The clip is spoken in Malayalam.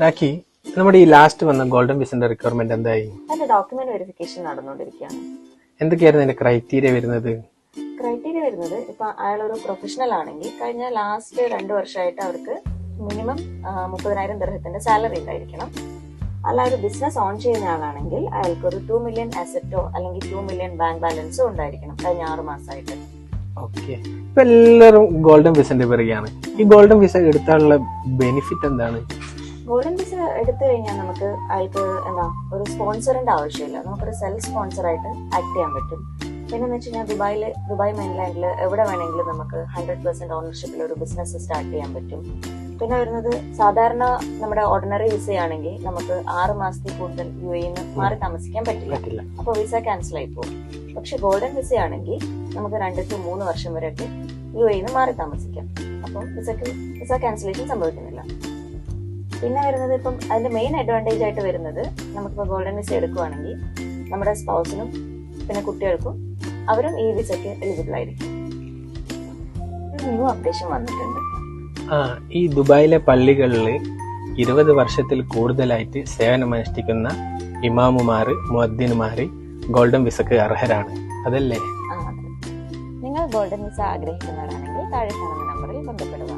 രാഖി, നമ്മുടെ ഈ ലാസ്റ്റ് വന്ന ഗോൾഡൻ വിസന്റെ റിക്വയർമെന്റ് എന്തായി? അതിന്റെ ഡോക്യുമെന്റ് വെരിഫിക്കേഷൻ നടന്നുകൊണ്ടിരിക്കുകയാണ്. എന്തൊക്കെയായിരുന്നു അതിന്റെ ക്രൈറ്റീരിയ വരുന്നത്? ക്രൈറ്റീരിയ വരുന്നത് ഇപ്പൊ അയാളൊരു പ്രൊഫഷണൽ ആണെങ്കിൽ കഴിഞ്ഞ ലാസ്റ്റ് 2 വർഷമായിട്ട് അവർക്ക് മിനിമം 30,000 ദിർഹത്തിന്റെ സാലറി ഉണ്ടായിരിക്കണം. അല്ല ഒരു ബിസിനസ് ഓൺ ചെയ്യുന്ന ആളാണെങ്കിൽ അയാൾക്ക് ഒരു 2 മില്യൺ അസറ്റോ അല്ലെങ്കിൽ 2 മില്യൺ ബാങ്ക് ബാലൻസോ ഉണ്ടായിരിക്കണം കഴിഞ്ഞ 6 മാസമായിട്ട്. ഓക്കെ, ഇപ്പൊ എല്ലാവരും ഗോൾഡൻ വിസന്റെ പിറകെയാണ്. ഈ ഗോൾഡൻ വിസ എടുത്താലുള്ള ബെനിഫിറ്റ് എന്താണ്? ഗോൾഡൻ വിസ എടുത്തു കഴിഞ്ഞാൽ നമുക്ക് അയാൾക്ക് ഒരു സ്പോൺസറിന്റെ ആവശ്യമില്ല. നമുക്കൊരു സെൽഫ് സ്പോൺസറായിട്ട് ആക്ട് ചെയ്യാൻ പറ്റും. പിന്നെ എന്ന് വെച്ച് കഴിഞ്ഞാൽ ദുബായ് മെയിൻലാൻഡിൽ എവിടെ വേണമെങ്കിലും നമുക്ക് 100% ഓണർഷിപ്പിൽ ഒരു ബിസിനസ് സ്റ്റാർട്ട് ചെയ്യാൻ പറ്റും. പിന്നെ വരുന്നത് സാധാരണ നമ്മുടെ ഓർഡിനറി വിസയാണെങ്കിൽ നമുക്ക് 6 മാസത്തിൽ കൂടുതൽ UAE മാറി താമസിക്കാൻ പറ്റില്ല. അപ്പൊ വിസ ക്യാൻസൽ ആയി പോകും. പക്ഷെ ഗോൾഡൻ വിസയാണെങ്കിൽ നമുക്ക് 2 to 3 വർഷം വരെയൊക്കെ UAE മാറി താമസിക്കാം. അപ്പം വിസ ക്യാൻസലേഷൻ സംഭവിക്കുന്നില്ല. പിന്നെ വരുന്നത് ഇപ്പം അതിന്റെ മെയിൻ അഡ്വാൻറ്റേജ് ആയിട്ട് വരുന്നത് നമുക്കിപ്പോൾ ഗോൾഡൻ വിസ എടുക്കുവാണെങ്കിൽ നമ്മുടെ സ്പൗസിനും പിന്നെ കുട്ടികൾക്കും അവരും ഈ വിസയ്ക്ക് എലിജിബിൾ ആയിരിക്കും. ന്യൂ അപ്ഡേഷൻ വന്നിട്ടുണ്ട്. ഈ ദുബായിലെ പള്ളികളിൽ 20 വർഷത്തിൽ കൂടുതലായിട്ട് സേവനമനുഷ്ഠിക്കുന്ന ഇമാമുമാര്, മുഅദ്ദിനുമാര് ഗോൾഡൻ വിസക്ക് അർഹരാണ്, അതല്ലേ? നിങ്ങൾ ഗോൾഡൻ വിസ ആഗ്രഹിക്കുന്നവരാണെങ്കിൽ താഴെ കാണുന്ന നമ്പറിൽ ബന്ധപ്പെടുക.